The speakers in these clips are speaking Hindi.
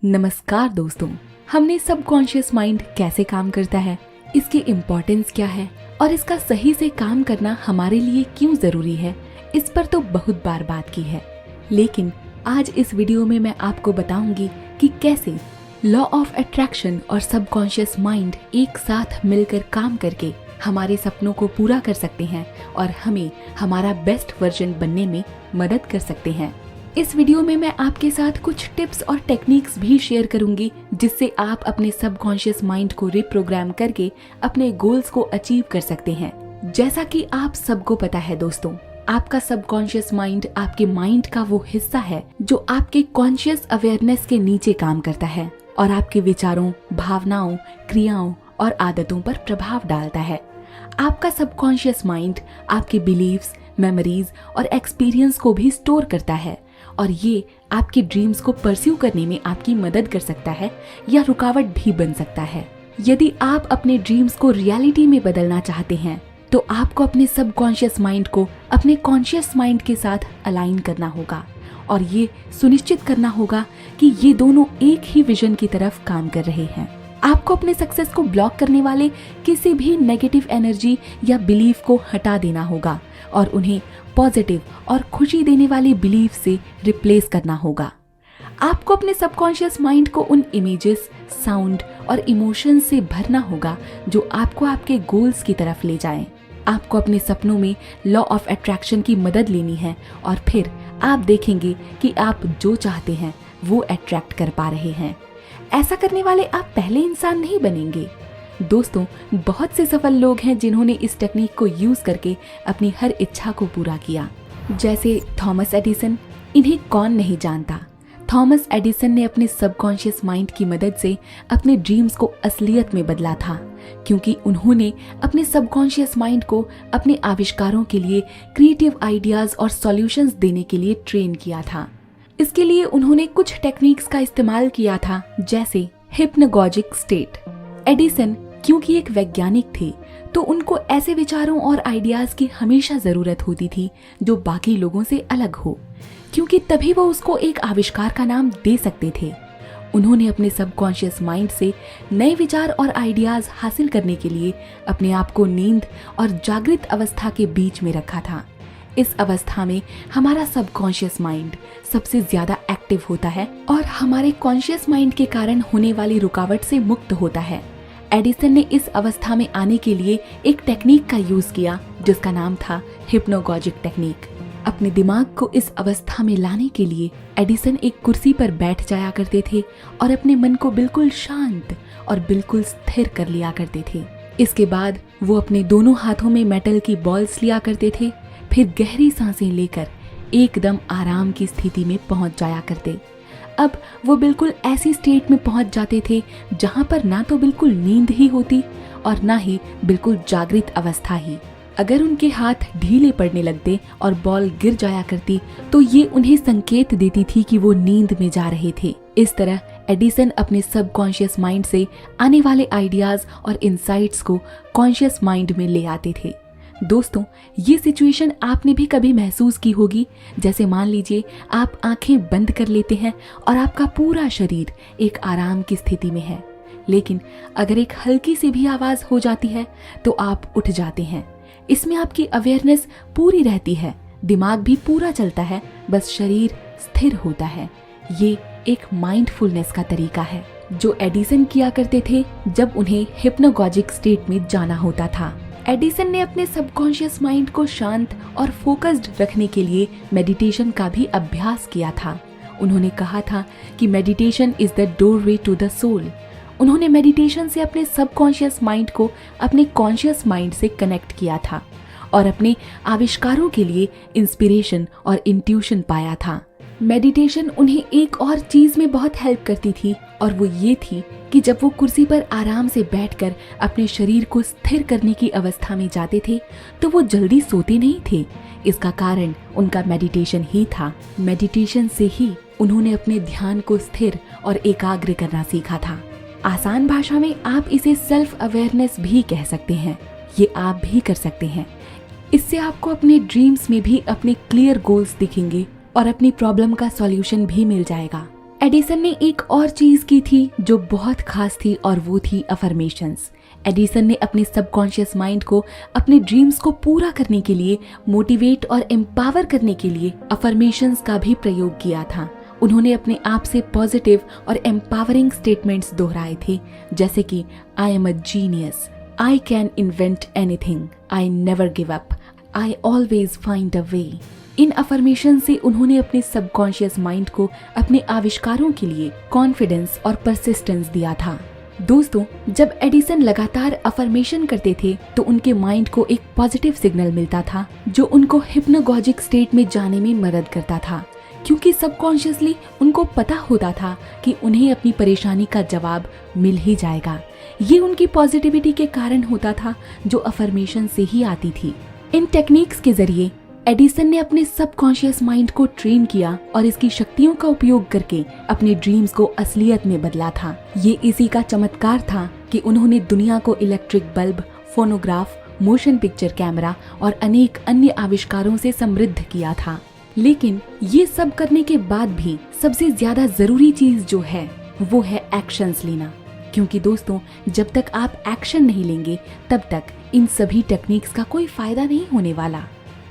नमस्कार दोस्तों, हमने सबकॉन्शियस माइंड कैसे काम करता है, इसकी इम्पोर्टेंस क्या है और इसका सही से काम करना हमारे लिए क्यों जरूरी है, इस पर तो बहुत बार बात की है। लेकिन आज इस वीडियो में मैं आपको बताऊंगी कि कैसे लॉ ऑफ अट्रैक्शन और सबकॉन्शियस माइंड एक साथ मिलकर काम करके हमारे सपनों को पूरा कर सकते हैं और हमें हमारा बेस्ट वर्जन बनने में मदद कर सकते हैं। इस वीडियो में मैं आपके साथ कुछ टिप्स और टेक्निक्स भी शेयर करूंगी जिससे आप अपने सबकॉन्शियस माइंड को रिप्रोग्राम करके अपने गोल्स को अचीव कर सकते हैं। जैसा कि आप सबको पता है दोस्तों, आपका सबकॉन्शियस माइंड आपके माइंड का वो हिस्सा है जो आपके कॉन्शियस अवेयरनेस के नीचे काम करता है और आपके विचारों, भावनाओं, क्रियाओं और आदतों पर प्रभाव डालता है। आपका सबकॉन्शियस माइंड आपके बिलीव्स, मेमोरीज और एक्सपीरियंस को भी स्टोर करता है और ये आपके ड्रीम्स को परस्यू करने में आपकी मदद कर सकता है या रुकावट भी बन सकता है। यदि आप अपने ड्रीम्स को रियलिटी में बदलना चाहते हैं तो आपको अपने सबकॉन्शियस माइंड को अपने कॉन्शियस माइंड के साथ अलाइन करना होगा और ये सुनिश्चित करना होगा कि ये दोनों एक ही विजन की तरफ काम कर रहे हैं। आपको अपने सक्सेस को ब्लॉक करने वाले किसी भी नेगेटिव एनर्जी या बिलीफ को हटा देना होगा और उन्हें पॉजिटिव और खुशी देने वाले बिलीफ से रिप्लेस करना होगा। आपको अपने सबकॉन्शियस माइंड को उन इमेजेस, साउंड और इमोशंस से भरना होगा जो आपको आपके गोल्स की तरफ ले जाएं। आपको अपने सपनों में लॉ ऑफ अट्रैक्शन की मदद लेनी है और फिर आप देखेंगे कि आप जो चाहते हैं वो अट्रैक्ट कर पा रहे हैं। ऐसा करने वाले आप पहले इंसान नहीं बनेंगे। दोस्तों, बहुत से सफल लोग हैं जिन्होंने इस टेक्निक को यूज करके अपनी हर इच्छा को पूरा किया, जैसे थॉमस एडिसन। इन्हें कौन नहीं जानता। थॉमस एडिसन ने अपने सबकॉन्शियस माइंड की मदद से अपने ड्रीम्स को असलियत में बदला था, क्योंकि उन्होंने अपने सबकॉन्शियस माइंड को अपने आविष्कारों के लिए क्रिएटिव आइडियाज और सॉल्यूशंस देने के लिए ट्रेन किया था। इसके लिए उन्होंने कुछ टेक्निक्स का इस्तेमाल किया था, जैसे हिप्नोगॉजिक स्टेट। एडिसन क्योंकि एक वैज्ञानिक थे तो उनको ऐसे विचारों और आइडियाज की हमेशा जरूरत होती थी जो बाकी लोगों से अलग हो, क्योंकि तभी वो उसको एक आविष्कार का नाम दे सकते थे। उन्होंने अपने सबकॉन्शियस माइंड से नए विचार और आइडियाज हासिल करने के लिए अपने आप को नींद और जागृत अवस्था के बीच में रखा था। इस अवस्था में हमारा सबकॉन्शियस माइंड सबसे ज्यादा एक्टिव होता है और हमारे कॉन्शियस माइंड के कारण होने वाली रुकावट से मुक्त होता है। एडिसन ने इस अवस्था में आने के लिए एक टेक्निक का यूज किया जिसका नाम था हिप्नोगॉजिक टेक्निक। अपने दिमाग को इस अवस्था में लाने के लिए एडिसन एक कुर्सी पर बैठ जाया करते थे और अपने मन को बिल्कुल शांत और बिल्कुल स्थिर कर लिया करते थे। इसके बाद वो अपने दोनों हाथों में मेटल की बॉल्स लिया करते थे, फिर गहरी सांसें लेकर एकदम आराम की स्थिति में पहुंच जाया करते। अब वो बिल्कुल ऐसी स्टेट में पहुंच जाते थे जहां पर ना तो बिल्कुल नींद ही होती और ना ही बिल्कुल जागृत अवस्था ही। अगर उनके हाथ ढीले पड़ने लगते और बॉल गिर जाया करती तो ये उन्हें संकेत देती थी कि वो नींद में जा रहे थे। इस तरह एडिसन अपने सबकॉन्शियस माइंड से आने वाले आइडियाज और इंसाइट्स को कॉन्शियस माइंड में ले आते थे। दोस्तों, ये सिचुएशन आपने भी कभी महसूस की होगी। जैसे मान लीजिए आप आंखें बंद कर लेते हैं और आपका पूरा शरीर एक आराम की स्थिति में है, लेकिन अगर एक हल्की सी भी आवाज हो जाती है तो आप उठ जाते हैं। इसमें आपकी अवेयरनेस पूरी रहती है, दिमाग भी पूरा चलता है, बस शरीर स्थिर होता है। ये एक माइंडफुलनेस का तरीका है जो एडिसन किया करते थे जब उन्हें हिप्नोगॉजिक स्टेट में जाना होता था। एडिसन ने अपने सबकॉन्शियस माइंड को शांत और फोकस्ड रखने के लिए मेडिटेशन का भी अभ्यास किया था। उन्होंने कहा था कि meditation is the doorway to the soul. उन्होंने मेडिटेशन से अपने सबकॉन्शियस माइंड को अपने कॉन्शियस माइंड से कनेक्ट किया था और अपने आविष्कारों के लिए इंस्पिरेशन और इंट्यूशन पाया था। मेडिटेशन उन्हें एक और चीज में बहुत हेल्प करती थी और वो ये थी कि जब वो कुर्सी पर आराम से बैठकर अपने शरीर को स्थिर करने की अवस्था में जाते थे तो वो जल्दी सोते नहीं थे। इसका कारण उनका मेडिटेशन ही था। मेडिटेशन से ही उन्होंने अपने ध्यान को स्थिर और एकाग्र करना सीखा था। आसान भाषा में आप इसे सेल्फ अवेयरनेस भी कह सकते हैं। ये आप भी कर सकते हैं। इससे आपको अपने ड्रीम्स में भी अपने क्लियर गोल्स दिखेंगे और अपनी प्रॉब्लम का सॉल्यूशन भी मिल जाएगा। एडिसन ने एक और चीज की थी जो बहुत खास थी और वो थी अफर्मेशंस। एडिसन ने अपने सबकॉन्शियस माइंड को अपने ड्रीम्स को पूरा करने के लिए, मोटिवेट और एम्पावर करने के लिए अफर्मेशंस का भी प्रयोग किया था। उन्होंने अपने आप से पॉजिटिव और एम्पावरिंग स्टेटमेंट्स दोहराए थे, जैसे कि I am a genius, I can invent anything, I never give up, I always find a way. In affirmation से उन्होंने अपने सबकॉन्शियस माइंड को अपने आविष्कारों के लिए कॉन्फिडेंस और परसिस्टेंस दिया था। दोस्तों, जब एडिसन लगातार अफर्मेशन करते थे तो उनके माइंड को एक पॉजिटिव सिग्नल मिलता था जो उनको हिप्नोगॉजिक स्टेट में जाने में मदद करता था, क्योंकि सबकॉन्शियसली उनको पता होता था कि उन्हें अपनी परेशानी का जवाब मिल ही जाएगा। ये उनकी पॉजिटिविटी के कारण होता था जो अफर्मेशन से ही आती थी। इन टेक्निक्स के जरिए एडिसन ने अपने सबकॉन्शियस माइंड को ट्रेन किया और इसकी शक्तियों का उपयोग करके अपने ड्रीम्स को असलियत में बदला था। ये इसी का चमत्कार था कि उन्होंने दुनिया को electric bulb, phonograph, motion picture camera और अनेक अन्य आविष्कारों से समृद्ध किया था। लेकिन ये सब करने के बाद भी सबसे ज्यादा जरूरी चीज जो है वो है एक्शंस लेना, क्योंकि दोस्तों जब तक आप एक्शन नहीं लेंगे तब तक इन सभी टेक्निक्स का कोई फायदा नहीं होने वाला।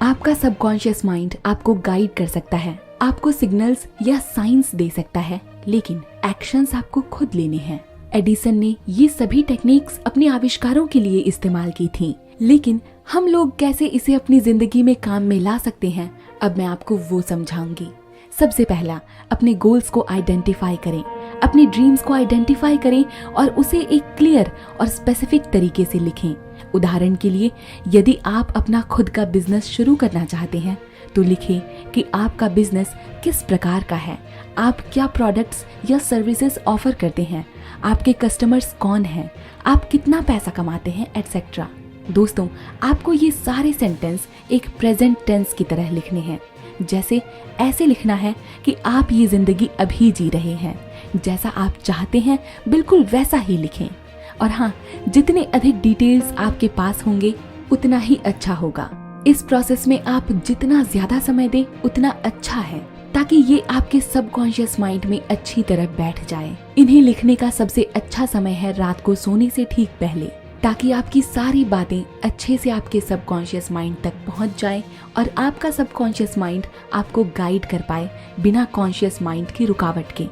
आपका सबकॉन्शियस माइंड आपको गाइड कर सकता है, आपको सिग्नल्स या साइंस दे सकता है, लेकिन एक्शंस आपको खुद लेने हैं। एडिसन ने ये सभी टेक्निक्स अपने आविष्कारों के लिए इस्तेमाल की थी, लेकिन हम लोग कैसे इसे अपनी जिंदगी में काम में ला सकते हैं, अब मैं आपको वो समझाऊंगी। सबसे पहला, अपने गोल्स को आइडेंटिफाई करें, अपने ड्रीम्स को आइडेंटिफाई करें और उसे एक क्लियर और स्पेसिफिक तरीके से लिखें। उदाहरण के लिए, यदि आप अपना खुद का बिजनेस शुरू करना चाहते हैं तो लिखें कि आपका बिजनेस किस प्रकार का है, आप क्या प्रोडक्ट्स या सर्विसेज ऑफर करते हैं, आपके कस्टमर्स कौन हैं, आप कितना पैसा कमाते हैं, एटसेट्रा। दोस्तों, आपको ये सारे सेंटेंस एक प्रेजेंट टेंस की तरह लिखने हैं, जैसे ऐसे लिखना है कि आप ये जिंदगी अभी जी रहे हैं, जैसा आप चाहते हैं बिल्कुल वैसा ही लिखें। और हाँ, जितने अधिक डिटेल्स आपके पास होंगे उतना ही अच्छा होगा। इस प्रोसेस में आप जितना ज्यादा समय दें उतना अच्छा है, ताकि ये आपके सबकॉन्शियस माइंड में अच्छी तरह बैठ जाए। इन्हें लिखने का सबसे अच्छा समय है रात को सोने से ठीक पहले, ताकि आपकी सारी बातें अच्छे से आपके सबकॉन्शियस माइंड तक पहुंच जाए और आपका सबकॉन्शियस माइंड आपको गाइड कर पाए बिना कॉन्शियस माइंड की रुकावट के।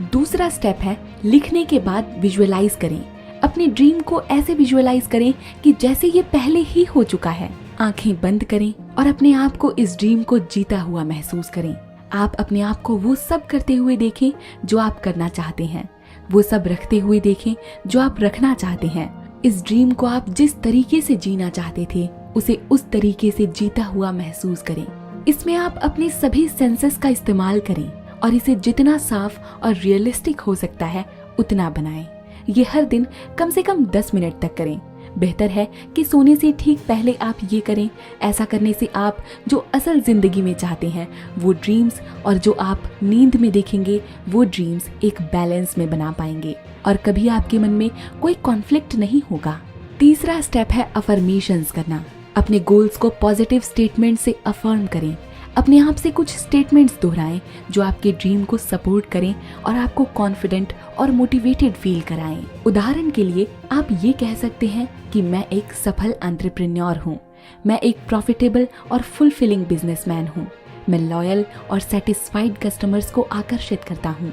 दूसरा स्टेप है, लिखने के बाद विजुअलाइज करें। अपने ड्रीम को ऐसे विजुअलाइज करें कि जैसे ये पहले ही हो चुका है। आंखें बंद करें और अपने आप को इस ड्रीम को जीता हुआ महसूस करें। आप अपने आप को वो सब करते हुए देखें जो आप करना चाहते हैं, वो सब रखते हुए देखें जो आप रखना चाहते हैं। इस ड्रीम को आप जिस तरीके से जीना चाहते थे उसे उस तरीके से जीता हुआ महसूस करें। इसमें आप अपने सभी सेंसेस का इस्तेमाल करें और इसे जितना साफ और रियलिस्टिक हो सकता है उतना बनाएं। ये हर दिन कम से कम 10 मिनट तक करें। बेहतर है कि सोने से ठीक पहले आप ये करें। ऐसा करने से आप जो असल जिंदगी में चाहते हैं वो ड्रीम्स और जो आप नींद में देखेंगे वो ड्रीम्स एक बैलेंस में बना पाएंगे और कभी आपके मन में कोई कॉन्फ्लिक्ट नहीं होगा। तीसरा स्टेप है अफर्मेशंस करना। अपने गोल्स को पॉजिटिव स्टेटमेंट से अफर्म करें। अपने आप से कुछ स्टेटमेंट्स दोहराएं जो आपके ड्रीम को सपोर्ट करें और आपको कॉन्फिडेंट और मोटिवेटेड फील कराएं। उदाहरण के लिए आप ये कह सकते हैं कि मैं एक सफल एंटरप्रेन्योर हूँ, मैं एक प्रॉफिटेबल और फुलफिलिंग बिजनेसमैन हूँ, मैं लॉयल और सेटिस्फाइड कस्टमर्स को आकर्षित करता हूँ,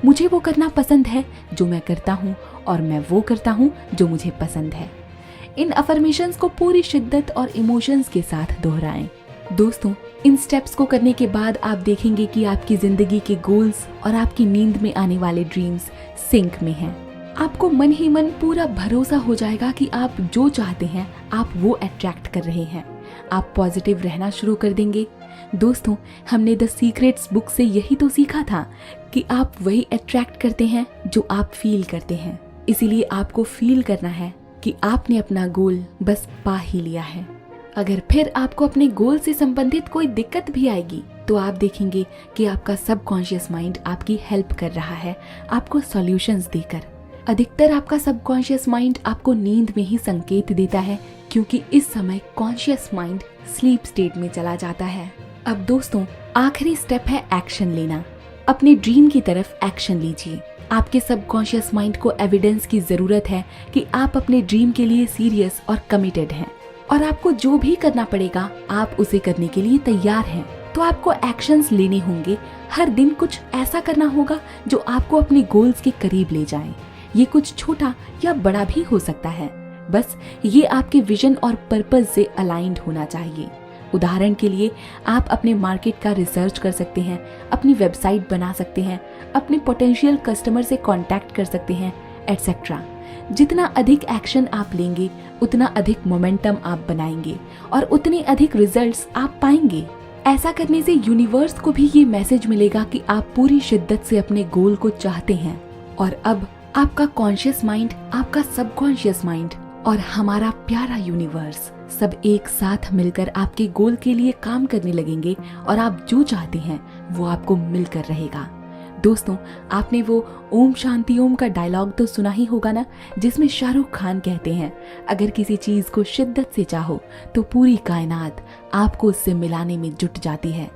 मुझे वो करना पसंद है जो मैं करता हूँ और मैं वो करता हूँ जो मुझे पसंद है। इन अफर्मेशंस को पूरी शिद्दत और इमोशंस के साथ दोहराएं। दोस्तों, इन स्टेप्स को करने के बाद आप देखेंगे कि आपकी जिंदगी के गोल्स और आपकी नींद में आने वाले ड्रीम्स सिंक में हैं। आपको मन ही मन पूरा भरोसा हो जाएगा कि आप जो चाहते हैं आप वो अट्रैक्ट कर रहे हैं। आप पॉजिटिव रहना शुरू कर देंगे। दोस्तों, हमने द सीक्रेट्स बुक से यही तो सीखा था कि आप वही अट्रैक्ट करते हैं जो आप फील करते हैं। इसीलिए आपको फील करना है कि आपने अपना गोल बस पा ही लिया है। अगर फिर आपको अपने गोल से संबंधित कोई दिक्कत भी आएगी तो आप देखेंगे कि आपका सबकॉन्शियस माइंड आपकी हेल्प कर रहा है आपको सॉल्यूशंस देकर। अधिकतर आपका सबकॉन्शियस माइंड आपको नींद में ही संकेत देता है, क्योंकि इस समय कॉन्शियस माइंड स्लीप स्टेट में चला जाता है। अब दोस्तों, आखिरी स्टेप है एक्शन लेना। अपने ड्रीम की तरफ एक्शन लीजिए। आपके सबकॉन्शियस माइंड को एविडेंस की जरूरत है कि आप अपने ड्रीम के लिए सीरियस और कमिटेड हैं और आपको जो भी करना पड़ेगा आप उसे करने के लिए तैयार हैं। तो आपको एक्शंस लेने होंगे, हर दिन कुछ ऐसा करना होगा जो आपको अपने गोल्स के करीब ले जाए। ये कुछ छोटा या बड़ा भी हो सकता है, बस ये आपके विजन और पर्पस से अलाइंड होना चाहिए। उदाहरण के लिए आप अपने मार्केट का रिसर्च कर सकते हैं, अपनी वेबसाइट बना सकते हैं, अपने पोटेंशियल कस्टमर से कांटेक्ट कर सकते हैं, एटसेट्रा। जितना अधिक एक्शन आप लेंगे उतना अधिक मोमेंटम आप बनाएंगे और उतने अधिक रिजल्ट्स आप पाएंगे। ऐसा करने से यूनिवर्स को भी ये मैसेज मिलेगा कि आप पूरी शिद्दत से अपने गोल को चाहते हैं। और अब आपका कॉन्शियस माइंड, आपका सबकॉन्शियस माइंड और हमारा प्यारा यूनिवर्स सब एक साथ मिलकर आपके गोल के लिए काम करने लगेंगे और आप जो चाहते हैं वो आपको मिलकर रहेगा। दोस्तों, आपने वो ओम शांति ओम का डायलॉग तो सुना ही होगा ना, जिसमें शाहरुख खान कहते हैं, अगर किसी चीज को शिद्दत से चाहो तो पूरी कायनात आपको उससे मिलाने में जुट जाती है।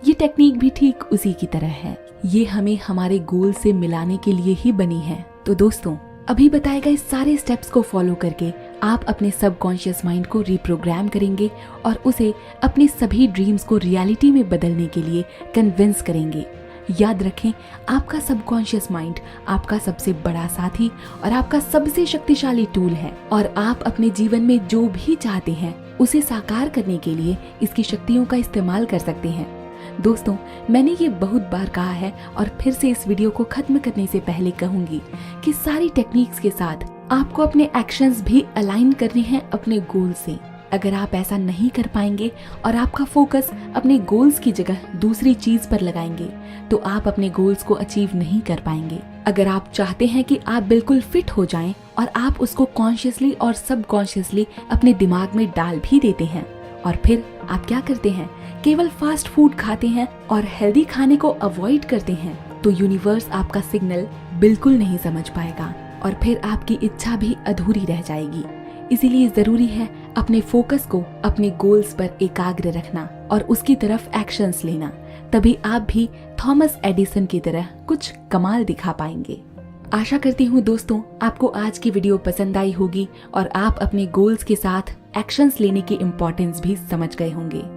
ये टेक्निक भी ठीक उसी की तरह है। ये हमें हमारे गोल से मिलाने के लिए ही बनी है। तो दोस्तों, अभी बताए गए सारे स्टेप्स को फॉलो करके आप अपने सबकॉन्शियस माइंड को रिप्रोग्राम करेंगे और उसे अपने सभी ड्रीम्स को रियलिटी में बदलने के लिए कन्विंस करेंगे। याद रखें, आपका सबकॉन्शियस माइंड आपका सबसे बड़ा साथी और आपका सबसे शक्तिशाली टूल है और आप अपने जीवन में जो भी चाहते हैं उसे साकार करने के लिए इसकी शक्तियों का इस्तेमाल कर सकते हैं। दोस्तों, मैंने ये बहुत बार कहा है और फिर से इस वीडियो को खत्म करने से पहले कहूंगी कि सारी टेक्निक्स के साथ आपको अपने एक्शंस भी अलाइन करने हैं अपने गोल से। अगर आप ऐसा नहीं कर पाएंगे और आपका फोकस अपने गोल्स की जगह दूसरी चीज पर लगाएंगे तो आप अपने गोल्स को अचीव नहीं कर पाएंगे। अगर आप चाहते हैं कि आप बिल्कुल फिट हो जाएं और आप उसको कॉन्शियसली और सबकॉन्शियसली अपने दिमाग में डाल भी देते हैं और फिर आप क्या करते हैं, केवल फास्ट फूड खाते हैं और हेल्दी खाने को अवॉइड करते हैं, तो यूनिवर्स आपका सिग्नल बिल्कुल नहीं समझ पाएगा और फिर आपकी इच्छा भी अधूरी रह जाएगी। इसीलिए जरूरी है अपने फोकस को अपने गोल्स पर एकाग्र रखना और उसकी तरफ एक्शंस लेना। तभी आप भी थॉमस एडिसन की तरह कुछ कमाल दिखा पाएंगे। आशा करती हूँ दोस्तों, आपको आज की वीडियो पसंद आई होगी और आप अपने गोल्स के साथ एक्शंस लेने की इम्पोर्टेंस भी समझ गए होंगे।